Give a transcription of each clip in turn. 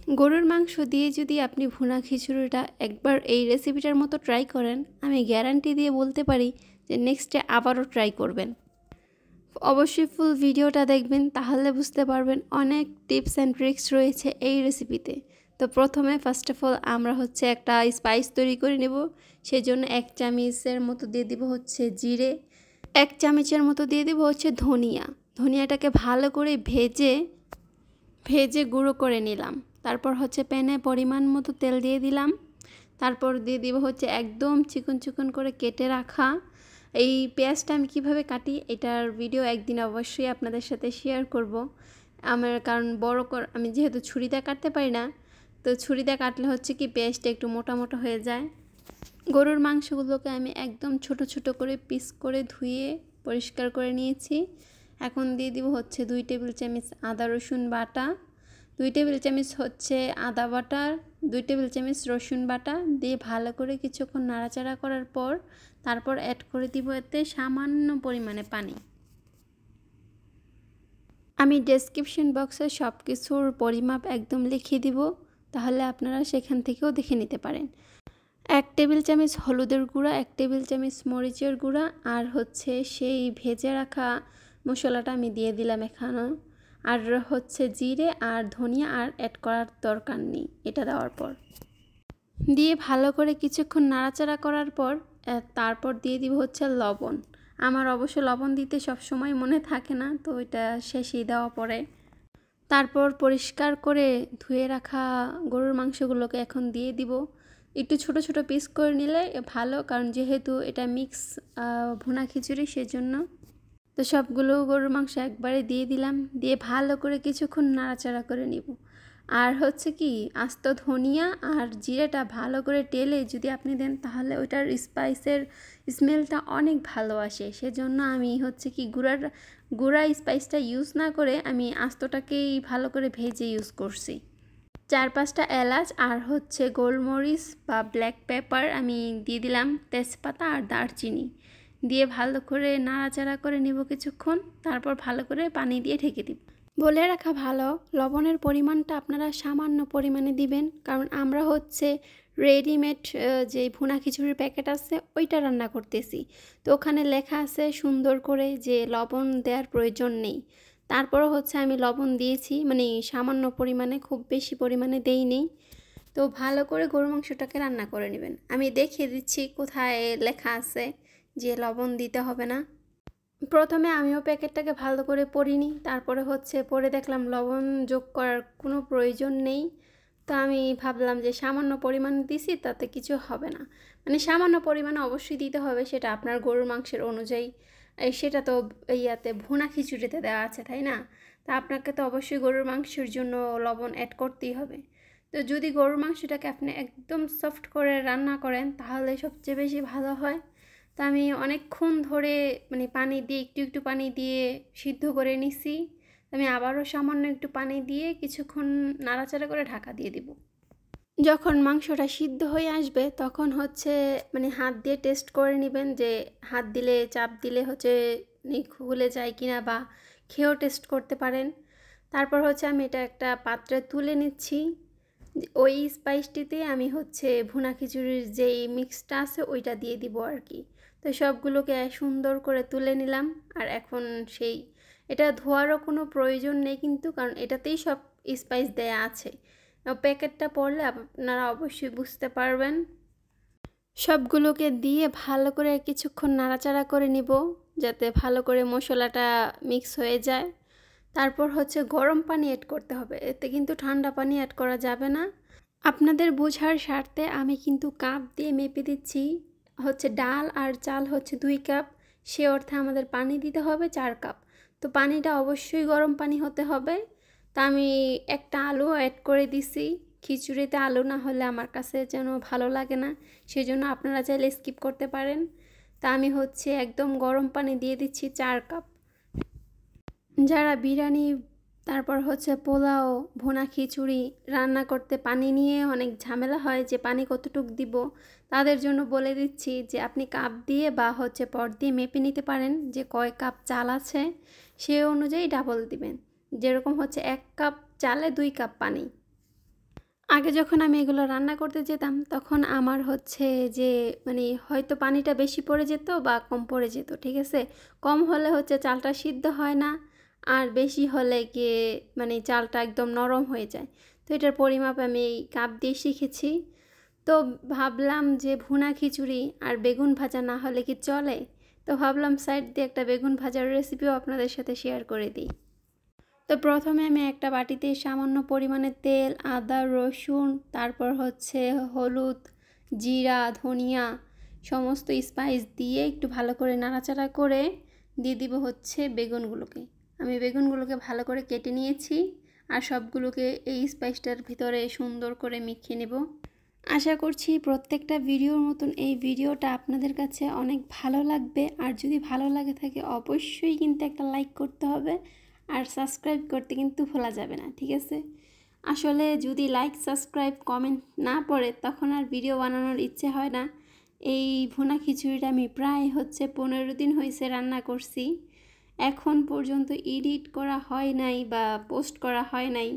গরুর মাংস দিয়ে যদি আপনি ভুনা খিচুড়িটা একবার এই রেসিপিটার মতো ট্রাই করেন, আমি গ্যারান্টি দিয়ে বলতে পারি যে নেক্সটে আবারও ট্রাই করবেন। অবশ্যই ফুল ভিডিওটা দেখবেন, তাহলে বুঝতে পারবেন অনেক টিপস অ্যান্ড ট্রিক্স রয়েছে এই রেসিপিতে। তো প্রথমে ফার্স্ট অফ অল আমরা একটা স্পাইস তৈরি করে নেব। সেই জন্য 1 চামচের মতো দিয়ে দিব জিরে, 1 চামচের মতো দিয়ে দিব ধনিয়া। ধনিয়াটাকে ভালো করে ভেজে গুঁড়ো করে নিলাম। তারপর প্যানে পরিমাণ মতো তেল দিয়ে দিলাম। তারপর দিয়ে দিব একদম চিকন চিকন করে কেটে রাখা এই পেঁয়াজটা। আমি কীভাবে কাটি এটার ভিডিও একদিন অবশ্যই আপনাদের সাথে শেয়ার করব। কারণ আমি যেহেতু ছুরিতে কাটতে পারি না, তো ছুরিতে কাটলে কি পেঁয়াজটা একটু মোটা মোটা হয়ে যায়। গরুর মাংসগুলোকে আমি একদম ছোট ছোট করে পিস করে ধুয়ে পরিষ্কার করে নিয়েছি। এখন দিয়ে দিব 2 টেবিল চামচ আদা রসুন বাটা, 2 টেবিল চামচ আদা বাটা, 2 টেবিল চামচ রসুন বাটা দিয়ে ভালো করে কিছুক্ষণ নাড়াচাড়া করার পর তারপর অ্যাড করে দিব এতে সামান্য পরিমাণে পানি। আমি ডেসক্রিপশন বক্সে সব কিছুর পরিমাপ একদম লিখে দিব, তাহলে আপনারা সেখান থেকেও দেখে নিতে পারেন। 1 টেবিল চামচ হলুদের গুঁড়া, 1 টেবিল চামচ মরিচের গুঁড়া আর সেই ভেজে রাখা মশলাটা আমি দিয়ে দিলাম এখানে। আর জিরে আর ধনিয়া আর অ্যাড করার দরকার নেই। এটা দেওয়ার পর দিয়ে ভালো করে কিছুক্ষণ নাড়াচাড়া করার পর তারপর দিয়ে দিব লবণ। আমার অবশ্য লবণ দিতে সব সময় মনে থাকে না, তো এটা শেষেই দেওয়া পড়ে। তারপর পরিষ্কার করে ধুয়ে রাখা গরুর মাংসগুলোকে এখন দিয়ে দিব। একটু ছোট ছোট পিস করে নিলে ভালো, কারণ যেহেতু এটা মিক্স ভুনা খিচুড়ি সেজন্য। তো সবগুলো গরুর মাংস একবারে দিয়ে দিলাম, দিয়ে ভালো করে কিছুক্ষণ নাড়াচাড়া করে নিব। আর কি আস্ত ধনিয়া আর জিরেটা ভালো করে টেলে যদি আপনি দেন, তাহলে ওইটার স্পাইসের স্মেলটা অনেক ভালো আসে। সেজন্য আমি কি গুঁড়া স্পাইসটা ইউজ না করে আমি আস্তটাকেই ভালো করে ভেজে ইউজ করছি। 4-5টা এলাচ আর গোলমরিচ বা ব্ল্যাক পেপার আমি দিয়ে দিলাম, তেজপাতা আর দারচিনি দিয়ে ভালো করে নাড়াচাড়া করে নেব কিছুক্ষণ। তারপর ভালো করে পানি দিয়ে ঢেকে দিব। বলে রাখা ভালো, লবণের পরিমাণটা আপনারা সামান্য পরিমাণে দিবেন, কারণ আমরা রেডিমেড যে ভুনা খিচুড়ির প্যাকেট আছে ওইটা রান্না করতেছি। তো ওখানে লেখা আছে সুন্দর করে যে লবণ দেওয়ার প্রয়োজন নেই। তারপরও আমি লবণ দিয়েছি, মানে সামান্য পরিমাণে, খুব বেশি পরিমাণে দেইনি। তো ভালো করে গরু মাংসটাকে রান্না করে নেবেন। আমি দেখিয়ে দিচ্ছি কোথায় লেখা আছে যে লবণ দিতে হবে না। প্রথমে আমিও প্যাকেটটাকে ভালো করে পড়িনি, তারপরে পরে দেখলাম লবণ যোগ করার কোনো প্রয়োজন নেই। তো আমি ভাবলাম যে সামান্য পরিমাণ দিছি, তাতে কিছু হবে না। মানে সামান্য পরিমাণে অবশ্যই দিতে হবে, সেটা আপনার গরুর মাংসের অনুযায়ী। সেটা তো ভুনা খিচুড়িতে দেওয়া আছে, তাই না? তা আপনাকে তো অবশ্যই গরুর মাংসের জন্য লবণ অ্যাড করতেই হবে। তো যদি গরুর মাংসটাকে আপনি একদম সফট করে রান্না করেন, তাহলে সবচেয়ে বেশি ভালো হয়। তো আমি অনেকক্ষণ ধরে পানি দিয়ে একটু একটু পানি দিয়ে সিদ্ধ করে নিছি। আমি আবারও সামান্য একটু পানি দিয়ে কিছুক্ষণ নাড়াচাড়া করে ঢাকা দিয়ে দিব। যখন মাংসটা সিদ্ধ হয়ে আসবে তখন হাত দিয়ে টেস্ট করে নেবেন, যে হাত দিলে চাপ দিলে খুলে যায় কিনা, বা খেয়েও টেস্ট করতে পারেন। তারপর আমি এটা একটা পাত্রে তুলে নিচ্ছি। ওই স্পাইসটিতে আমি ভুনা খিচুড়ির যেই মিক্সটা আছে ওইটা দিয়ে দিব আর কি। তো সবগুলোকে সুন্দর করে তুলে নিলাম। আর এখন এটা ধোয়ারও কোনো প্রয়োজন নেই কিন্তু, কারণ এটাতেই সব স্পাইস দেয়া আছে। প্যাকেটটা পড়লে আপনারা অবশ্যই বুঝতে পারবেন। সবগুলোকে দিয়ে ভালো করে কিছুক্ষণ নাড়াচাড়া করে নিব, যাতে ভালো করে মশলাটা মিক্স হয়ে যায়। তারপর গরম পানি অ্যাড করতে হবে, এতে কিন্তু ঠান্ডা পানি অ্যাড করা যাবে না। আপনাদের বোঝার স্বার্থে আমি কিন্তু কাপ দিয়ে মেপে দিচ্ছি। ডাল আর চাল 2 কাপ, সে অর্থে আমাদের পানি দিতে হবে 4 কাপ। তো পানিটা অবশ্যই গরম পানি হতে হবে। তা আমি একটা আলু অ্যাড করে দিছি। খিচুড়িতে আলু না হলে আমার কাছে যেন ভালো লাগে না, সেজন্য আপনারা চাইলে স্কিপ করতে পারেন। তা আমি একদম গরম পানি দিয়ে দিচ্ছি 4 কাপ। যারা বিরিয়ানি, তারপর পোলাও, ভুনা খিচুড়ি রান্না করতে পানি নিয়ে অনেক ঝামেলা হয় যে পানি কতটুকু দিব, তাদের জন্য বলে দিচ্ছি যে আপনি কাপ দিয়ে বা পট দিয়ে মেপে নিতে পারেন যে কয় কাপ চাল আছে, সে অনুযায়ী ডাবল দিবেন। যেরকম 1 কাপ চালে 2 কাপ পানি। আগে যখন আমি এগুলো রান্না করতে যেতাম তখন আমার হচ্ছে যে মানে হয়তো পানিটা বেশি পড়ে যেত বা কম পড়ে যেত, ঠিক আছে। কম হলে হচ্ছে চালটা সিদ্ধ হয় না, আর বেশি হলে গিয়ে মানে চালটা একদম নরম হয়ে যায়। তো এটার পরিমাপ আমি এই কাপ দিয়ে শিখেছি। তো ভাবলাম যে ভুনা খিচুড়ি আর বেগুন ভাজা না হলে কি চলে, তো ভাবলাম সাইড দিয়ে একটা বেগুন ভাজার রেসিপিও আপনাদের সাথে শেয়ার করে দিই। তো প্রথমে আমি একটা বাটিতে সামান্য পরিমাণে তেল, আদা, রসুন, তারপর হচ্ছে হলুদ, জিরা, ধনিয়া সমস্ত স্পাইস দিয়ে একটু ভালো করে নাড়াচাড়া করে দিয়ে দিব হচ্ছে বেগুনগুলোকে। আমি বেগুনগুলোকে ভালো করে কেটে নিয়েছি আর সবগুলোকে এই স্পাইসটার ভিতরে সুন্দর করে মিশিয়ে নেব। আশা করছি প্রত্যেকটা ভিডিওর মতন এই ভিডিওটা আপনাদের কাছে অনেক ভালো লাগবে। আর যদি ভালো লাগে থাকে অবশ্যই কিন্তু একটা লাইক করতে হবে আর সাবস্ক্রাইব করতে কিন্তু ভোলা যাবে না, ঠিক আছে। আসলে যদি লাইক, সাবস্ক্রাইব, কমেন্ট না পড়ে তখন আর ভিডিও বানানোর ইচ্ছে হয় না। এই ভুনা খিচুড়িটা আমি প্রায় হচ্ছে 15 দিন হয়েছে রান্না করছি, এখন পর্যন্ত এডিট করা হয় নাই বা পোস্ট করা হয় নাই।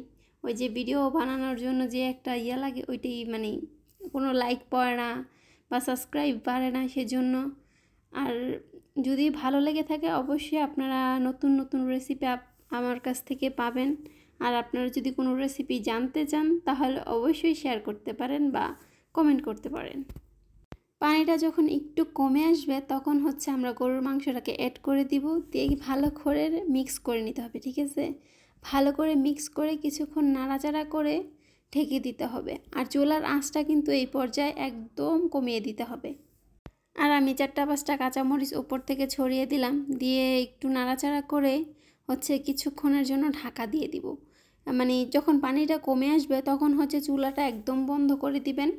ওই যে ভিডিও বানানোর জন্য যে একটা ইয়া লাগে ওইটাই মানে কোনো লাইক পড়ে না বা সাবস্ক্রাইব বাড়ে না সেজন্য। আর যদি ভালো লেগে থাকে অবশ্যই আপনারা নতুন নতুন রেসিপি আমার কাছ থেকে পাবেন। আর আপনারা যদি কোনো রেসিপি জানতে চান তাহলে অবশ্যই শেয়ার করতে পারেন বা কমেন্ট করতে পারেন। পানিটা যখন একটু কমে আসবে তখন হচ্ছে আমরা গরুর মাংসটাকে অ্যাড করে দিব, দিয়ে ভালো করে মিক্স করে নিতে হবে, ঠিক আছে। ভালো করে মিক্স করে কিছুক্ষণ নাড়াচাড়া করে ঢেকে দিতে হবে। আর চুলার আঁচটা কিন্তু এই পর্যায়ে একদম কমিয়ে দিতে হবে। আর আমি 4-5টা কাঁচামরিচ উপর থেকে ছড়িয়ে দিলাম, দিয়ে একটু নাড়াচাড়া করে হচ্ছে কিছুক্ষণের জন্য ঢাকা দিয়ে দিব। মানে যখন পানিটা কমে আসবে তখন হচ্ছে চুলাটা একদম বন্ধ করে দিবেন,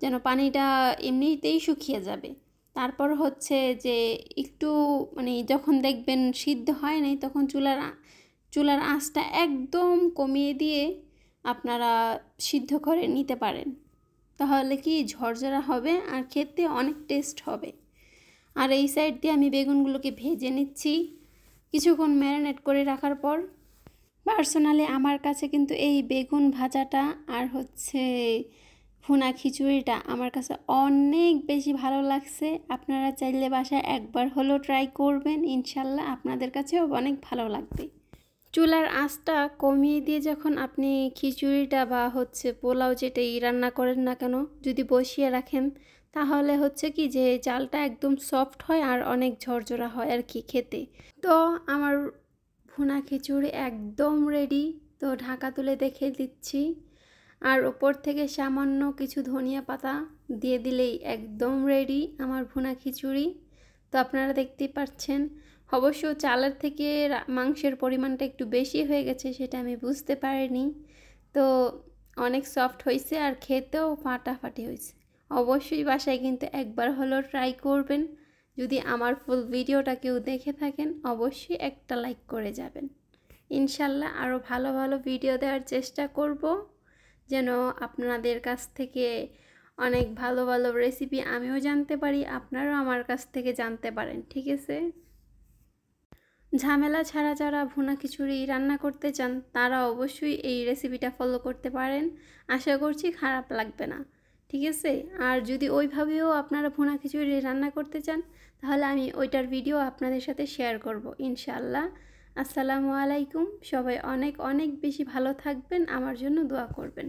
যেন পানিটা এমনিতেই শুকিয়ে যাবে। তারপর হচ্ছে যে একটু মানে যখন দেখবেন সিদ্ধ হয় নাই তখন চুলার আঁচটা একদম কমিয়ে দিয়ে আপনারা সিদ্ধ করে নিতে পারেন। তাহলে কি ঝরঝরা হবে আর খেতে অনেক টেস্ট হবে। আর এই সাইড দিয়ে আমি বেগুনগুলোকে ভেজে নিচ্ছি কিছুক্ষণ ম্যারিনেট করে রাখার পর। পার্সোনালি আমার কাছে কিন্তু এই বেগুন ভাজাটা আর হচ্ছে ভুনা খিচুড়িটা আমার কাছে অনেক বেশি ভালো লাগছে। আপনারা চাইলে বাসায় একবার হলেও ট্রাই করবেন, ইনশাল্লাহ আপনাদের কাছেও অনেক ভালো লাগবে। চুলার আঁচটা কমিয়ে দিয়ে যখন আপনি খিচুড়িটা বা হচ্ছে পোলাও যেটাই রান্না করেন না কেন যদি বসিয়ে রাখেন তাহলে হচ্ছে কি যে চালটা একদম সফট হয় আর অনেক ঝরঝরা হয় আর কি খেতে। তো আমার ভুনা খিচুড়ি একদম রেডি। তো ঢাকা তুলে দেখে দিচ্ছি, আর ওপর থেকে সামান্য কিছু ধনিয়া পাতা দিয়ে দিলেই একদম রেডি আমার ভুনা খিচুড়ি। তো আপনারা দেখতেই পাচ্ছেন, অবশ্য চালের থেকে মাংসের পরিমাণটা একটু বেশি হয়ে গেছে সেটা আমি বুঝতে পারিনি। তো অনেক সফট হয়েছে আর খেতেও ফাটাফাটি হয়েছে। অবশ্যই বাসায় কিন্তু একবার হলেও ট্রাই করবেন। যদি আমার ফুল ভিডিওটা কেউ দেখে থাকেন অবশ্যই একটা লাইক করে যাবেন। ইনশাল্লাহ আরও ভালো ভালো ভিডিও দেওয়ার চেষ্টা করব, যেন আপনাদের কাছ থেকে অনেক ভালো ভালো রেসিপি আমিও জানতে পারি, আপনারাও আমার কাছ থেকে জানতে পারেন, ঠিক আছে। ঝামেলা ছাড়া যারা ভুনা খিচুড়ি রান্না করতে চান তারা অবশ্যই এই রেসিপিটা ফলো করতে পারেন, আশা করছি খারাপ লাগবে না, ঠিক আছে। আর যদি ওইভাবেও আপনারা ভুনা খিচুড়ি রান্না করতে চান তাহলে আমি ওইটার ভিডিও আপনাদের সাথে শেয়ার করব ইনশাআল্লাহ। আসসালামু আলাইকুম, সবাই অনেক অনেক বেশি ভালো থাকবেন, আমার জন্য দোয়া করবেন।